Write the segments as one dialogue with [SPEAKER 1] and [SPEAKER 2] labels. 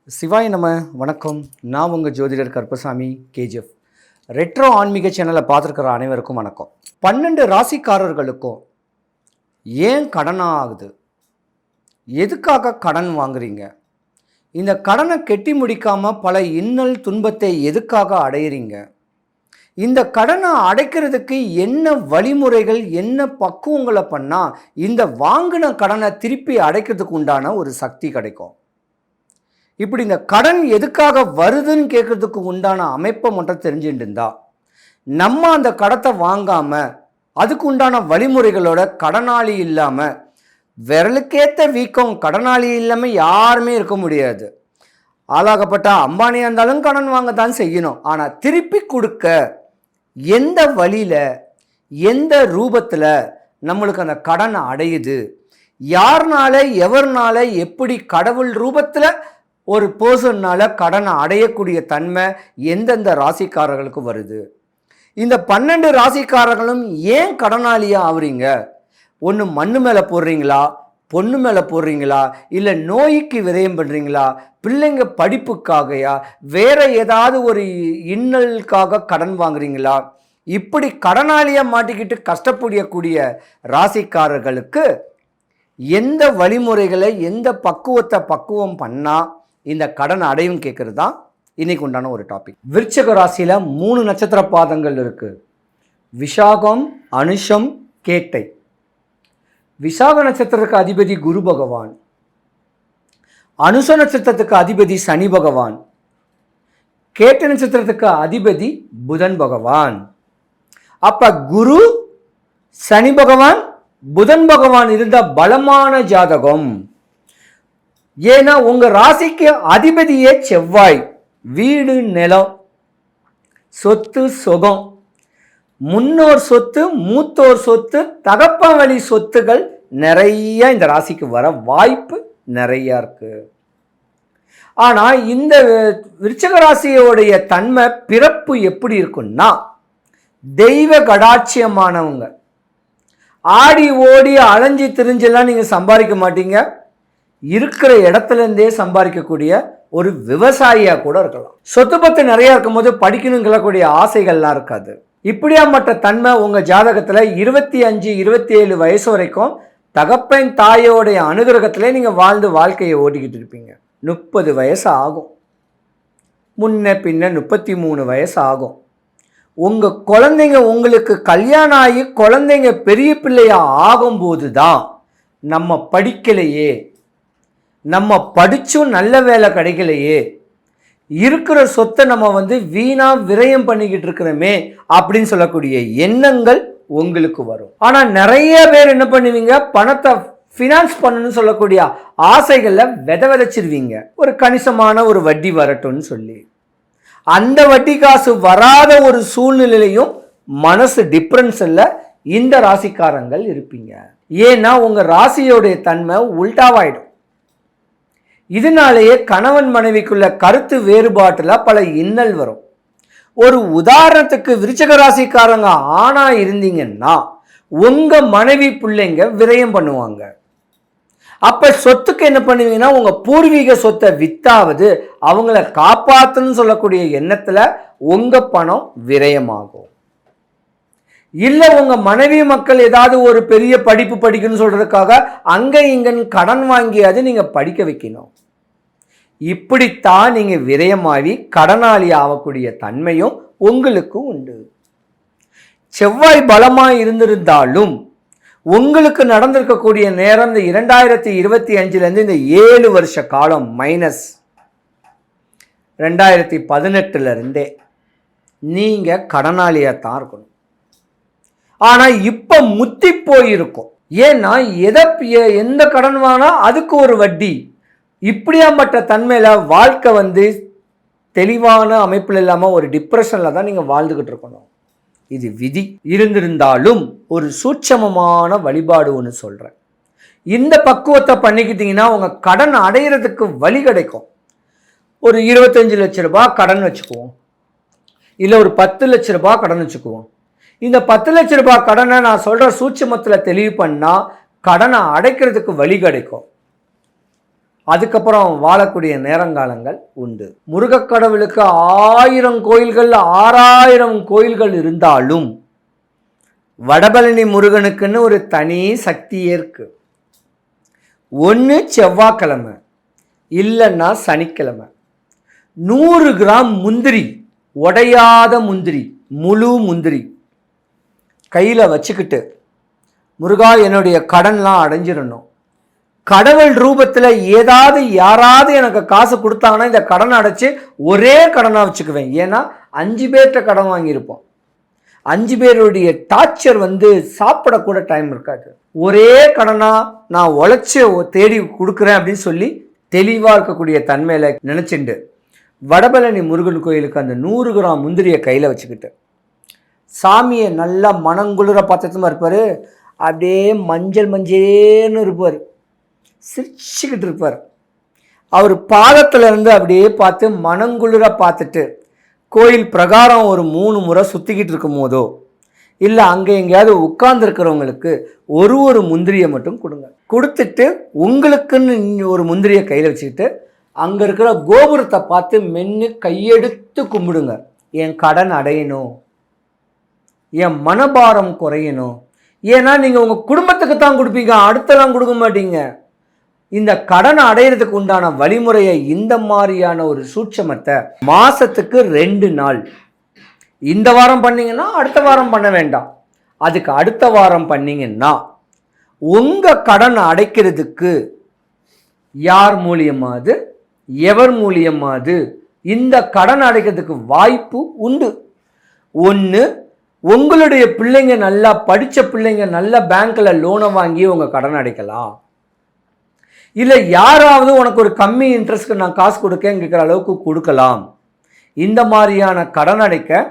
[SPEAKER 1] சிவாய் நம்ம வணக்கம். நான் உங்கள் ஜோதிடர் கருப்பசாமி கேஜிஎஃப். ரெட்ரோ ஆன்மீக சேனலை பார்த்துருக்கிற அனைவருக்கும் வணக்கம். 12 ராசிக்காரர்களுக்கும் ஏன் கடன் ஆகுது? எதுக்காக கடன் வாங்குறீங்க? இந்த கடனை கெட்டி முடிக்காமல் பல இன்னல் துன்பத்தை எதுக்காக அடையிறீங்க? இந்த கடனை அடைக்கிறதுக்கு என்ன வழிமுறைகள், என்ன பக்குவங்களை பண்ணால் இந்த வாங்கின கடனை திருப்பி அடைக்கிறதுக்கு உண்டான ஒரு சக்தி கிடைக்கும்? இப்படி இந்த கடன் எதுக்காக வருதுன்னு கேட்கறதுக்கு உண்டான அமைப்பை மட்டும் தெரிஞ்சுட்டு இருந்தா நம்ம அந்த கடத்தை வாங்காமல் அதுக்கு உண்டான வழிமுறைகளோட கடனாளி இல்லாமல், விரலுக்கேற்ற வீக்கம் கடனாளி இல்லாமல் யாருமே இருக்க முடியாது. ஆளாகப்பட்ட அம்பானியாக இருந்தாலும் கடன் வாங்க தான் செய்யணும். ஆனால் திருப்பி கொடுக்க எந்த வழியில், எந்த ரூபத்தில் நம்மளுக்கு அந்த கடன் அடையுது, யாருனால எவர்னால எப்படி கடவுள் ரூபத்தில் ஒரு பர்சன்னால் கடனை அடையக்கூடிய தன்மை எந்தெந்த ராசிக்காரர்களுக்கு வருது? இந்த 12 ராசிக்காரர்களும் ஏன் கடனாளியாக ஆகுறீங்க? ஒன்று மண்ணு மேலே போடுறீங்களா, பொண்ணு மேலே போடுறீங்களா, இல்லை நோய்க்கு விரயம் பண்ணுறீங்களா, பிள்ளைங்க படிப்புக்காகையா, வேற ஏதாவது ஒரு இன்னலுக்காக கடன் வாங்குறீங்களா? இப்படி கடனாளியாக மாட்டிக்கிட்டு கஷ்டப்படக்கூடிய ராசிக்காரர்களுக்கு எந்த வழிமுறைகளை, எந்த பக்குவம் பண்ணால் இந்த கடன் அடையும் கேட்கறது தான் இன்னைக்கு உண்டான ஒரு டாபிக். விருச்சிக ராசியில் 3 நட்சத்திர பாதங்கள் இருக்கு. விஷாகம், அனுஷம், கேட்டை. விசாக நட்சத்திரத்துக்கு அதிபதி குரு பகவான், அனுஷ நட்சத்திரத்துக்கு அதிபதி சனி பகவான், கேட்டை நட்சத்திரத்துக்கு அதிபதி புதன் பகவான். அப்ப குரு, சனி பகவான், புதன் பகவான் இருந்த பலமான ஜாதகம். ஏன்னா உங்க ராசிக்கு அதிபதியே செவ்வாய். வீடு, நிலம், சொத்து, சுகம், முன்னோர் சொத்து, மூத்தோர் சொத்து, தகப்பன் வழி சொத்துகள் நிறைய இந்த ராசிக்கு வர வாய்ப்பு நிறைய இருக்கு. ஆனா இந்த விருச்சிக ராசியோடைய தன்மை, பிறப்பு எப்படி இருக்குன்னா, தெய்வ கடாட்சியமானவங்க. ஆடி ஓடி அலைஞ்சி திரிஞ்செல்லாம் நீங்க சம்பாதிக்க மாட்டீங்க. இருக்கிற இடத்துலேருந்தே சம்பாதிக்கக்கூடிய ஒரு விவசாயியாக கூட இருக்கலாம். சொத்து பத்து நிறைய இருக்கும்போது படிக்கணுங்கக்கூடிய ஆசைகள்லாம் இருக்காது. இப்படியாப்பட்ட தன்மை உங்கள் ஜாதகத்தில் 25, 27 வயசு வரைக்கும் தகப்பன் தாயோடைய அனுகிரகத்திலே நீங்கள் வாழ்ந்து வாழ்க்கையை ஓட்டிக்கிட்டு இருப்பீங்க. 30 வயசு ஆகும், முன்ன பின்ன 33 வயசு ஆகும். உங்கள் குழந்தைங்க, உங்களுக்கு கல்யாணம் ஆகி குழந்தைங்க பெரிய பிள்ளையாக ஆகும்போது தான் நம்ம படிக்கலையே, நம்ம படிச்சும் நல்ல வேலை கிடைக்கலையே, இருக்கிற சொத்தை நம்ம வீணா விரயம் பண்ணிக்கிட்டு இருக்கிறோமே அப்படின்னு சொல்லக்கூடிய எண்ணங்கள் உங்களுக்கு வரும். ஆனால் நிறைய பேர் என்ன பண்ணுவீங்க, பணத்தை ஃபினான்ஸ் பண்ணணும்னு சொல்லக்கூடிய ஆசைகளில் விதைச்சிருவீங்க. ஒரு கணிசமான ஒரு வட்டி வரட்டும்னு சொல்லி அந்த வட்டி காசு வராத ஒரு சூழ்நிலையிலையும் மனசு டிப்ரெஷன்ல இந்த ராசிக்காரங்கள் இருப்பீங்க. ஏன்னா உங்க ராசியோடைய தன்மை உல்டாவாயிடும். இதனாலேயே கணவன் மனைவிக்குள்ள கருத்து வேறுபாட்டில் பல இன்னல் வரும். ஒரு உதாரணத்துக்கு விருச்சிக ராசிக்காரங்க ஆணா இருந்தீங்கன்னா உங்க மனைவி பிள்ளைங்க விரயம் பண்ணுவாங்க. அப்ப சொத்துக்கு என்ன பண்ணுவீங்கன்னா, உங்க பூர்வீக சொத்தை வித்தாவது அவங்கள காப்பாற்றணும்னு சொல்லக்கூடிய எண்ணத்துல உங்க பணம் விரயமாகும். இல்லை உங்க மனைவி மக்கள் ஏதாவது ஒரு பெரிய படிப்பு படிக்கணும்னு சொல்றதுக்காக அங்க இங்கன்னு கடன் வாங்கியாவது நீங்க படிக்க வைக்கணும். இப்படித்தான் நீங்க விரயமாகி கடனாளி ஆகக்கூடிய தன்மையும் உங்களுக்கு உண்டு. செவ்வாய் பலமாய் இருந்திருந்தாலும் உங்களுக்கு நடந்திருக்கக்கூடிய நேரம் இந்த 2025 இந்த 7 வருஷ காலம் மைனஸ் 2018 நீங்க கடனாளியாத்தான் இருக்கணும். ஆனா இப்ப முத்தி போயிருக்கும். ஏன்னா எந்த கடன் வாங்கினா அதுக்கு ஒரு வட்டி. இப்படியாப்பட்ட தன்மையில வாழ்க்கை தெளிவான அமைப்பில் இல்லாமல் ஒரு டிப்ரெஷன்ல தான் நீங்க வாழ்ந்துகிட்டு இருக்கணும். இது விதி. இருந்திருந்தாலும் ஒரு சூட்சமமான வழிபாடு ஒன்று சொல்றேன். இந்த பக்குவத்தை பண்ணிக்கிட்டீங்கன்னா உங்க கடன் அடையிறதுக்கு வழி கிடைக்கும். ஒரு 25 லட்ச ரூபாய் கடன் வச்சுக்குவோம், இல்லை ஒரு 10 லட்ச ரூபாய் கடன் வச்சுக்குவோம். இந்த 10 லட்ச ரூபாய் கடனை நான் சொல்ற சூட்சமத்தில் தெளிவு பண்ணா கடனை அடைக்கிறதுக்கு வழி கிடைக்கும். அதுக்கப்புறம் வாழக்கூடிய நேரங்காலங்கள் உண்டு. முருகக்கடவுளுக்கு 1000 கோயில்கள் 6000 கோயில்கள் இருந்தாலும் வடபழனி முருகனுக்குன்னு ஒரு தனி சக்தியே இருக்கு. ஒன்று செவ்வாய்க்கிழமை இல்லைன்னா சனிக்கிழமை 100 கிராம் முந்திரி, உடையாத முந்திரி, முழு முந்திரி கையில் வச்சுக்கிட்டு, முருகா என்னுடைய கடன்லாம் அடைஞ்சிடணும், கடவுள் ரூபத்தில் யாராவது எனக்கு காசு கொடுத்தாங்கன்னா இந்த கடனை அடைச்சி ஒரே கடனாக வச்சுக்குவேன். ஏன்னா 5 பேர்கிட்ட கடன் வாங்கியிருப்போம். 5 பேருடைய டார்ச்சர் சாப்பிடக்கூட டைம் இருக்காது. ஒரே கடனாக நான் உழைச்சி தேடி கொடுக்குறேன் அப்படின்னு சொல்லி தெளிவாக இருக்கக்கூடிய தன்மையில் நினச்சிண்டு வடபழனி முருகன் கோயிலுக்கு அந்த 100 கிராம் முந்திரியை கையில் வச்சுக்கிட்டு சாமியை நல்லா மனங்குளிர பார்த்துமா இருப்பார். அப்படியே மஞ்சள் மஞ்சேன்னு இருப்பார், சிரிச்சுக்கிட்டு இருப்பார். அவர் பாதத்தில் இருந்து அப்படியே பார்த்து மனங்குளிர பார்த்துட்டு கோயில் பிரகாரம் ஒரு 3 முறை சுற்றிக்கிட்டு இருக்கும் போதோ இல்லை அங்கே எங்கேயாவது உட்கார்ந்துருக்கிறவங்களுக்கு ஒரு முந்திரியை மட்டும் கொடுங்க. கொடுத்துட்டு உங்களுக்குன்னு ஒரு முந்திரியை கையில் வச்சுக்கிட்டு அங்கே இருக்கிற கோபுரத்தை பார்த்து மென்று கையெடுத்து கும்பிடுங்க. என் கடன் அடையணும், என் மனபாரம் குறையணும். ஏன்னா நீங்கள் உங்கள் குடும்பத்துக்கு தான் கொடுப்பீங்க, அடுத்தெல்லாம் கொடுக்க மாட்டீங்க. இந்த கடனை அடையிறதுக்கு உண்டான வழிமுறையை, இந்த மாதிரியான ஒரு சூட்சமத்தை மாதத்துக்கு 2 நாள், இந்த வாரம் பண்ணிங்கன்னா அடுத்த வாரம் பண்ண வேண்டாம், அதுக்கு அடுத்த வாரம் பண்ணிங்கன்னா உங்கள் கடன் அடைக்கிறதுக்கு யார் மூலியமாவது எவர் மூலியமாவது இந்த கடன் அடைக்கிறதுக்கு வாய்ப்பு உண்டு. ஒன்று, உங்களுடைய பிள்ளைங்க நல்லா படித்த பிள்ளைங்க நல்ல பேங்க்கில் லோனை வாங்கி உங்கள் கடன் அடைக்கலாம். இல்லை யாராவது உனக்கு ஒரு கம்மி இன்ட்ரெஸ்ட்க்கு நான் காசு கொடுக்கங்கிற அளவுக்கு கொடுக்கலாம். இந்த மாதிரியான கடன் அடைக்க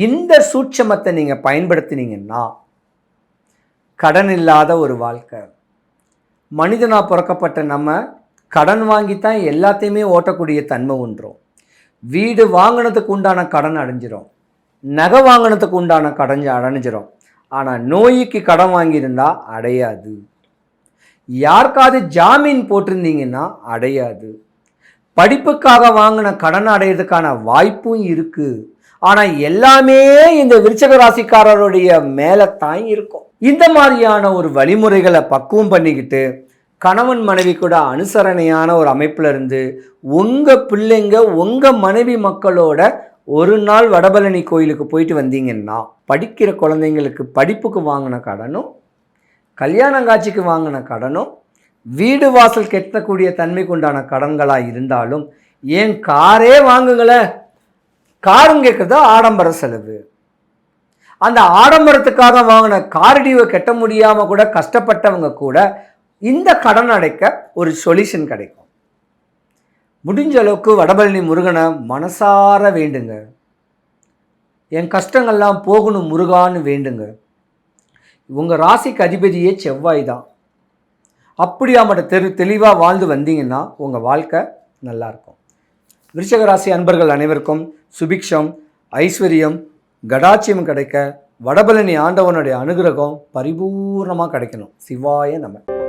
[SPEAKER 1] இந்த சூட்சமத்தை நீங்கள் பயன்படுத்தினீங்கன்னா கடன் இல்லாத ஒரு வாழ்க்கை. மனிதனாக பிறக்கப்பட்ட நம்ம கடன் வாங்கித்தான் எல்லாத்தையுமே ஓட்டக்கூடிய தன்மை உண்டுரும். வீடு வாங்கினதுக்கு உண்டான கடன் அடைஞ்சிரும், நகை வாங்கினதுக்கு உண்டான கடன் அடைஞ்சிரும். ஆனால் நோய்க்கு கடன் வாங்கியிருந்தா அடையாது. யாருக்காவது ஜாமீன் போட்டிருந்தீங்கன்னா அடையாது. படிப்புக்காக வாங்கின கடன் அடையிறதுக்கான வாய்ப்பும் இருக்குது. ஆனால் எல்லாமே இந்த விருச்சக ராசிக்காரருடைய மேலே தான் இருக்கும். இந்த மாதிரியான ஒரு வழிமுறைகளை பக்குவம் பண்ணிக்கிட்டு கணவன் மனைவி கூட அனுசரணையான ஒரு அமைப்பில் இருந்து உங்கள் பிள்ளைங்க உங்கள் மனைவி மக்களோட ஒரு நாள் வடபழனி கோயிலுக்கு போயிட்டு வந்தீங்கன்னா படிக்கிற குழந்தைங்களுக்கு படிப்புக்கு வாங்கின கடனும், கல்யாணங்காட்சிக்கு வாங்கின கடனும், வீடு வாசல் கெட்டக்கூடிய தன்மைக்கு உண்டான கடன்களாக இருந்தாலும், ஏன் காரே வாங்குங்களேன், காரும் கேட்குறது ஆடம்பர செலவு. அந்த ஆடம்பரத்துக்காக வாங்கின கார் டியூவை கட்ட முடியாமல் கூட கஷ்டப்பட்டவங்க கூட இந்த கடன் அடைக்க ஒரு சொல்யூஷன் கிடைக்கும். முடிஞ்ச அளவுக்கு வடபழனி முருகனை மனசார வேண்டுங்க. என் கஷ்டங்கள்லாம் போகணும் முருகான்னு வேண்டுங்க. உங்கள் ராசிக்கு அதிபதியே செவ்வாய் தான். அப்படியா மட்டும் தெளிவாக வாழ்ந்து வந்தீங்கன்னா உங்கள் வாழ்க்கை நல்லாயிருக்கும். விருச்சிக ராசி அன்பர்கள் அனைவருக்கும் சுபிக்ஷம், ஐஸ்வர்யம், கடாட்சியம் கிடைக்க வடபழனி ஆண்டவனுடைய அனுகிரகம் பரிபூர்ணமாக கிடைக்கணும். சிவாய நம.